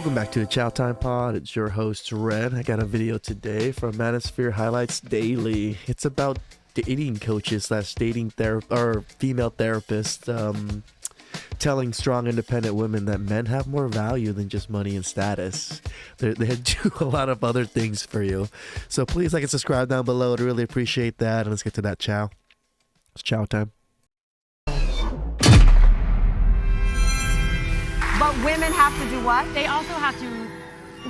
Welcome back to the Chow Time Pod. It's your host, Ren. I got a video today from Manosphere Highlights Daily. It's about dating coaches slash dating female therapists telling strong, independent women that men have more value than just money and status. They do a lot of other things for you. So please like and subscribe down below. I'd really appreciate that. And let's get to that chow. It's chow time. But women have to do what? They also have to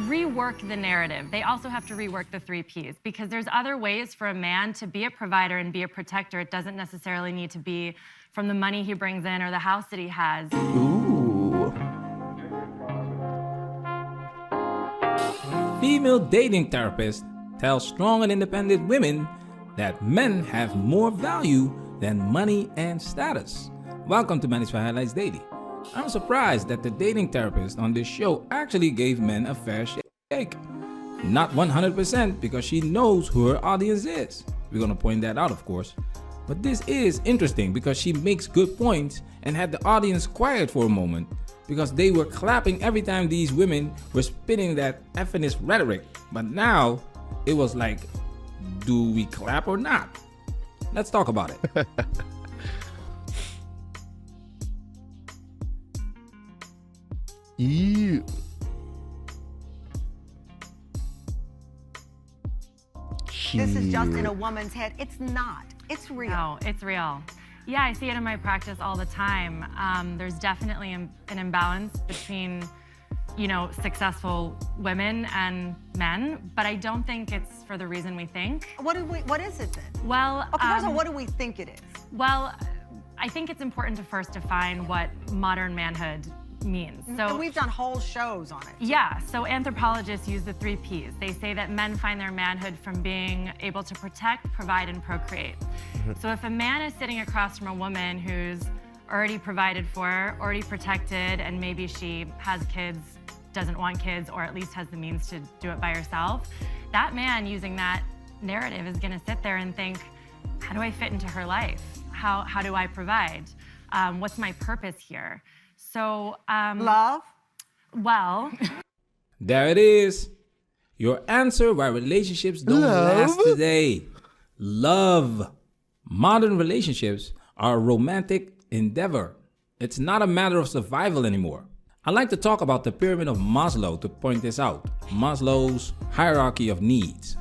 rework the narrative. They also have to rework the 3 Ps, because there's other ways for a man to be a provider and be a protector. It doesn't necessarily need to be from the money he brings in or the house that he has. Ooh. Female dating therapists tell strong and independent women that men have more value than money and status. Welcome to Manhood Highlights Daily. I'm surprised that the dating therapist on this show actually gave men a fair shake. Not 100% because she knows who her audience is. We're going to point that out, of course. But this is interesting because she makes good points and had the audience quiet for a moment because they were clapping every time these women were spitting that feminist rhetoric. But now it was like, do we clap or not? Let's talk about it. Ew. This is just in a woman's head. It's not. It's real. No, it's real. Yeah, I see it in my practice all the time. There's definitely an imbalance between, successful women and men, but I don't think it's for the reason we think. What is it then? Well, first of all, what do we think it is? Well, I think it's important to first define what modern manhood means. And we've done whole shows on it. Yeah, so anthropologists use the 3 Ps. They say that men find their manhood from being able to protect, provide, and procreate. So if a man is sitting across from a woman who's already provided for, already protected, and maybe she has kids, doesn't want kids, or at least has the means to do it by herself, that man using that narrative is gonna sit there and think, how do I fit into her life? How do I provide? What's my purpose here? So, love? Well. There it is. Your answer why relationships don't last today. Love. Modern relationships are a romantic endeavor. It's not a matter of survival anymore. I like to talk about the pyramid of Maslow to point this out. Maslow's hierarchy of needs.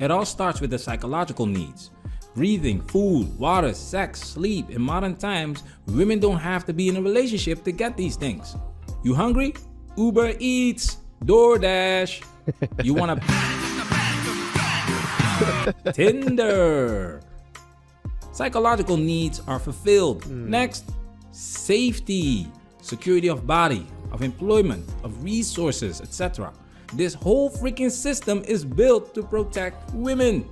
It all starts with the psychological needs. Breathing, food, water, sex, sleep. In modern times, women don't have to be in a relationship to get these things. You hungry? Uber Eats, DoorDash. You wanna Tinder. Psychological needs are fulfilled. Next, safety, security of body, of employment, of resources, etc. This whole freaking system is built to protect women.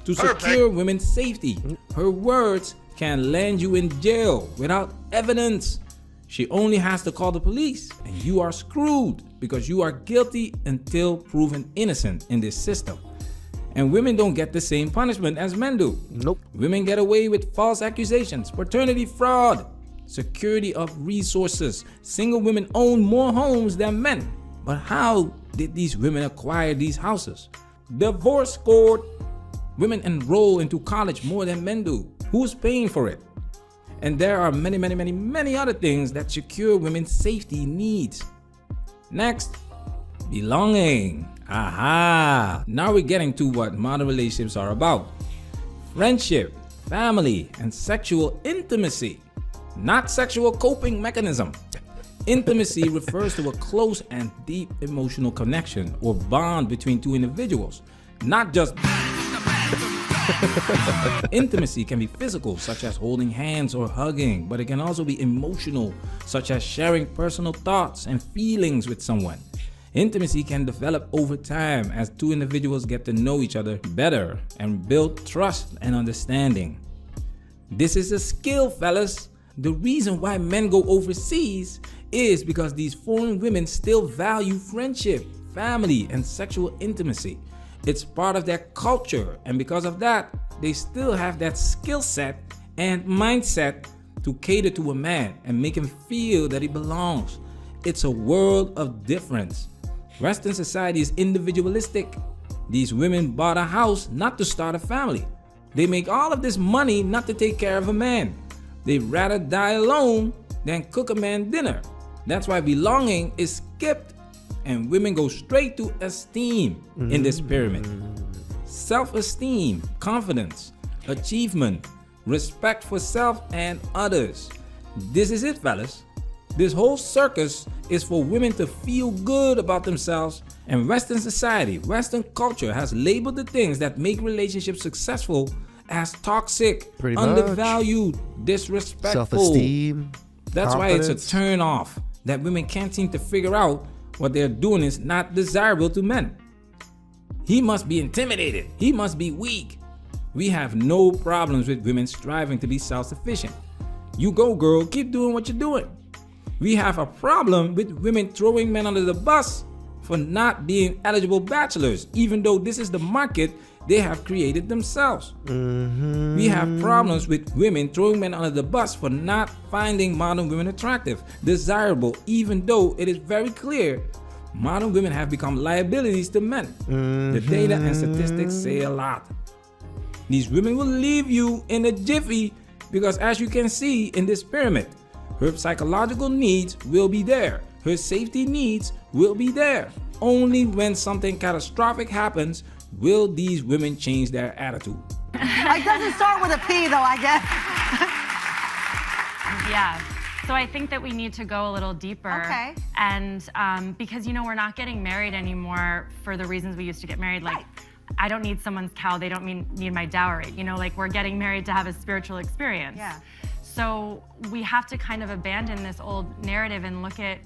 To secure women's safety. Her words can land you in jail without evidence. She only has to call the police and you are screwed because you are guilty until proven innocent in this system. And women don't get the same punishment as men do. Nope. Women get away with false accusations, paternity fraud, security of resources. Single women own more homes than men. But how did these women acquire these houses? Divorce court. Women enroll into college more than men do. Who's paying for it? And there are many other things that secure women's safety needs. Next, belonging. Aha! Now we're getting to what modern relationships are about. Friendship, family, and sexual intimacy. Not sexual coping mechanism. Intimacy refers to a close and deep emotional connection or bond between two individuals. Not just Intimacy can be physical, such as holding hands or hugging, but it can also be emotional, such as sharing personal thoughts and feelings with someone. Intimacy can develop over time as two individuals get to know each other better and build trust and understanding. This is a skill, fellas. The reason why men go overseas is because these foreign women still value friendship, family, and sexual intimacy. It's part of their culture, and because of that, they still have that skill set and mindset to cater to a man and make him feel that he belongs. it's a world of difference. Western society is individualistic. These women bought a house not to start a family. They make all of this money not to take care of a man. They'd rather die alone than cook a man dinner. That's why belonging is skipped and women go straight to esteem in this pyramid. Self-esteem, confidence, achievement, respect for self and others. This is it, fellas. This whole circus is for women to feel good about themselves, and Western society, Western culture has labeled the things that make relationships successful as toxic, Pretty much. undervalued, disrespectful. Self-esteem. That's why it's a confidence. turn off that women can't seem to figure out what they're doing is not desirable to men. He must be intimidated. He must be weak. We have no problems with women striving to be self-sufficient. You go, girl, keep doing what you're doing. We have a problem with women throwing men under the bus for not being eligible bachelors, even though this is the market they have created themselves. We have problems with women throwing men under the bus for not finding modern women attractive, desirable, even though it is very clear modern women have become liabilities to men. The data and statistics say a lot. These women will leave you in a jiffy because, as you can see in this pyramid, her psychological needs will be there. Her safety needs will be there. Only when something catastrophic happens will these women change their attitude. It doesn't start with a P, though, I guess. Yeah. So I think that we need to go a little deeper. Okay. And because, we're not getting married anymore for the reasons we used to get married. Like, Right. I don't need someone's cow. They don't need my dowry. We're getting married to have a spiritual experience. Yeah. So we have to kind of abandon this old narrative and look at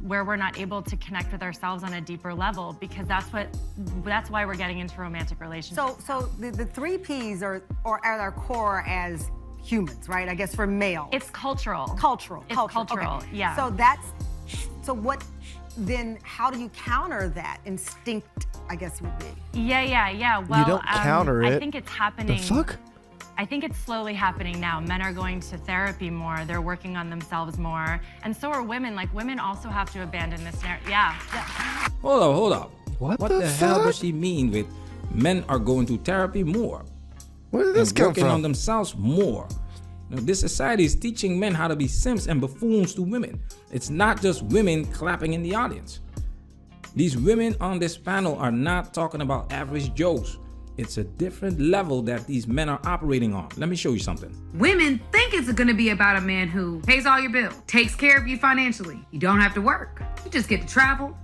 where we're not able to connect with ourselves on a deeper level, because that's why we're getting into romantic relationships. So the three Ps are at our core as humans, right? I guess for males. It's cultural. Cultural. It's cultural, Okay. yeah. Then how do you counter that? Instinct, I guess, would be. Yeah. Well, don't counter it. I think it's happening. The fuck? I think it's slowly happening now. Men are going to therapy more. They're working on themselves more. And so are women. Like, women also have to abandon this narrative. Yeah. Hold up. What What the the hell fuck? does she mean with men are going to therapy more? Where did this and come working on from? themselves more? Now, this society is teaching men how to be simps and buffoons to women. It's not just women clapping in the audience. These women on this panel are not talking about average Joes. It's a different level that these men are operating on. Let me show you something. Women think it's gonna be about a man who pays all your bills, takes care of you financially. You don't have to work. You just get to travel,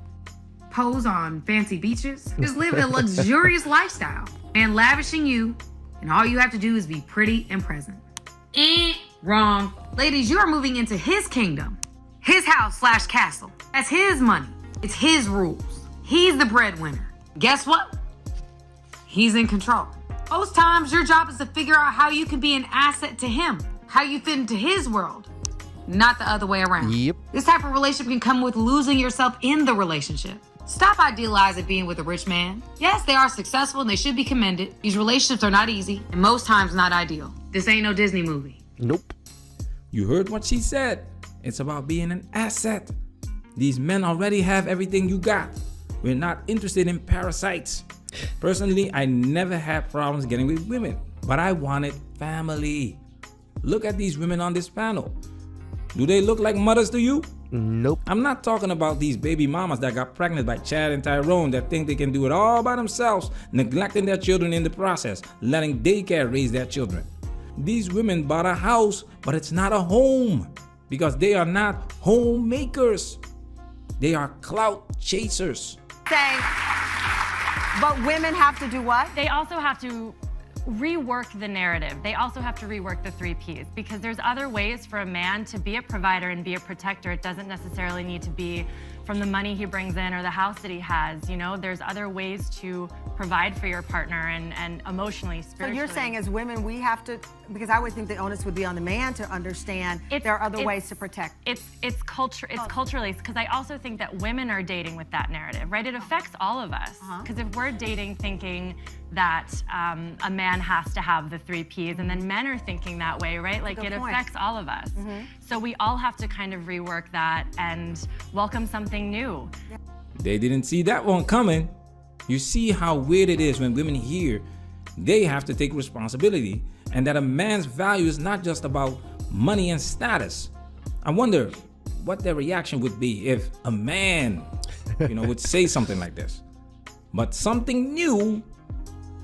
pose on fancy beaches, just live a luxurious lifestyle. Man lavishing you, and all you have to do is be pretty and present. Wrong. Ladies, you are moving into his kingdom, his house/castle. That's his money. It's his rules. He's the breadwinner. Guess what? He's in control. Most times, your job is to figure out how you can be an asset to him, how you fit into his world, not the other way around. Yep. This type of relationship can come with losing yourself in the relationship. Stop idealizing being with a rich man. Yes, they are successful and they should be commended. These relationships are not easy and most times not ideal. This ain't no Disney movie. Nope. You heard what she said. It's about being an asset. These men already have everything you got. We're not interested in parasites. Personally, I never had problems getting with women, but I wanted family. Look at these women on this panel. Do they look like mothers to you? Nope. I'm not talking about these baby mamas that got pregnant by Chad and Tyrone that think they can do it all by themselves, neglecting their children in the process, letting daycare raise their children. These women bought a house, but it's not a home because they are not homemakers. They are clout chasers. Saying, but women have to do what? They also have to rework the narrative. They also have to rework the 3 Ps, because there's other ways for a man to be a provider and be a protector. It doesn't necessarily need to be from the money he brings in or the house that he has. You know, there's other ways to provide for your partner and emotionally, So spiritually. you're saying as women, we have to, because I would think the onus would be on the man to understand there are other ways to protect. It's culturally, because I also think that women are dating with that narrative, right? It affects all of us. Because if we're dating thinking that a man has to have the 3 Ps, and then men are thinking that way, right? Like it affects all of us. So we all have to kind of rework that and welcome something new. They didn't see that one coming. You see how weird it is when women hear they have to take responsibility and that a man's value is not just about money and status. I wonder what their reaction would be if a man, would say something like this. But something new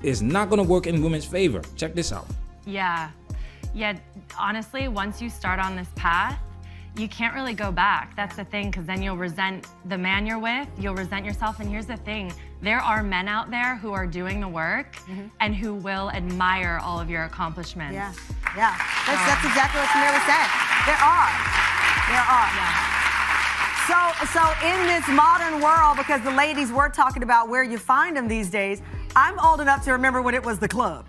is not gonna work in women's favor. Check this out. Yeah, honestly, once you start on this path, you can't really go back. That's the thing, because then you'll resent the man you're with, you'll resent yourself, and here's the thing, there are men out there who are doing the work and who will admire all of your accomplishments. Yeah. That's exactly what Samira said. There are. So in this modern world, because the ladies were talking about where you find them these days, I'm old enough to remember when it was the club.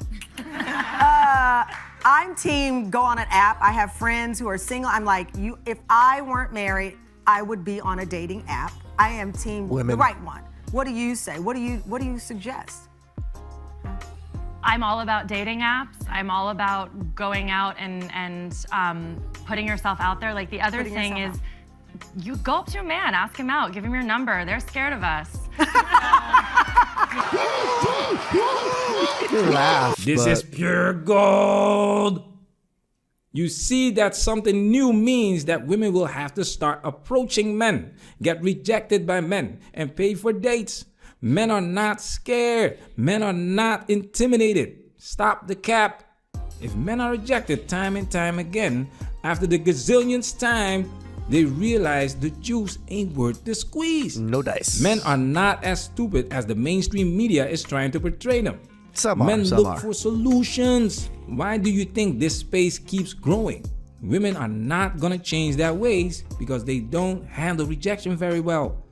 I'm team go on an app. I have friends who are single. I'm like, if I weren't married, I would be on a dating app. I am team Women. The right one. What do you say? What do you suggest? I'm all about dating apps. I'm all about going out and putting yourself out there. Like the other thing is, you go up to a man, ask him out, give him your number. They're scared of us. Laugh. This is pure gold. You see that something new means that women will have to start approaching men, get rejected by men, and pay for dates. Men are not scared. Men are not intimidated. Stop the cap. If men are rejected time and time again, after the gazillionth time, they realize the juice ain't worth the squeeze. No dice. Men are not as stupid as the mainstream media is trying to portray them. Men look for solutions. Why do you think this space keeps growing? Women are not gonna change their ways because they don't handle rejection very well.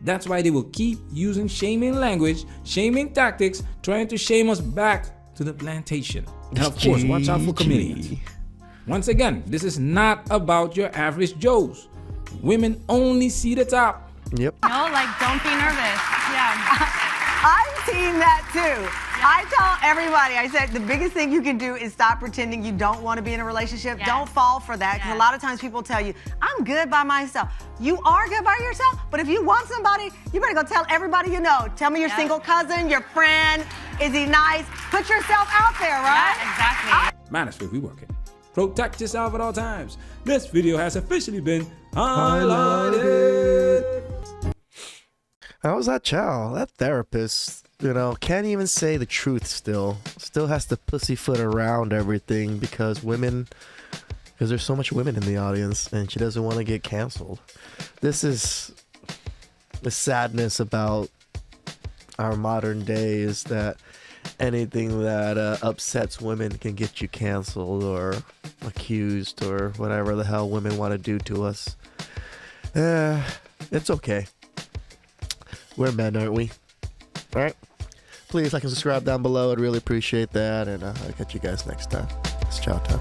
That's why they will keep using shaming language, shaming tactics, trying to shame us back to the plantation. And of course, watch out for comedians. Once again, this is not about your average Joes. Women only see the top. Yep. No, like, don't be nervous. Yeah. I've seen that too. I tell everybody, I said the biggest thing you can do is stop pretending you don't want to be in a relationship. Yes. Don't fall for that, because a lot of times people tell you, I'm good by myself. You are good by yourself, but if you want somebody, you better go tell everybody you know. Tell me your single cousin, your friend, is he nice? Put yourself out there, right? Yeah, exactly. Manosphere, we working. Protect yourself at all times. This video has officially been highlighted. How was that Chow? That therapist, can't even say the truth still. Still has to pussyfoot around everything because there's so much women in the audience and she doesn't want to get canceled. This is the sadness about our modern day, is that anything that upsets women can get you canceled or accused or whatever the hell women want to do to us. It's okay. We're men, aren't we? All right. Please like and subscribe down below. I'd really appreciate that. And I'll catch you guys next time. It's chow time.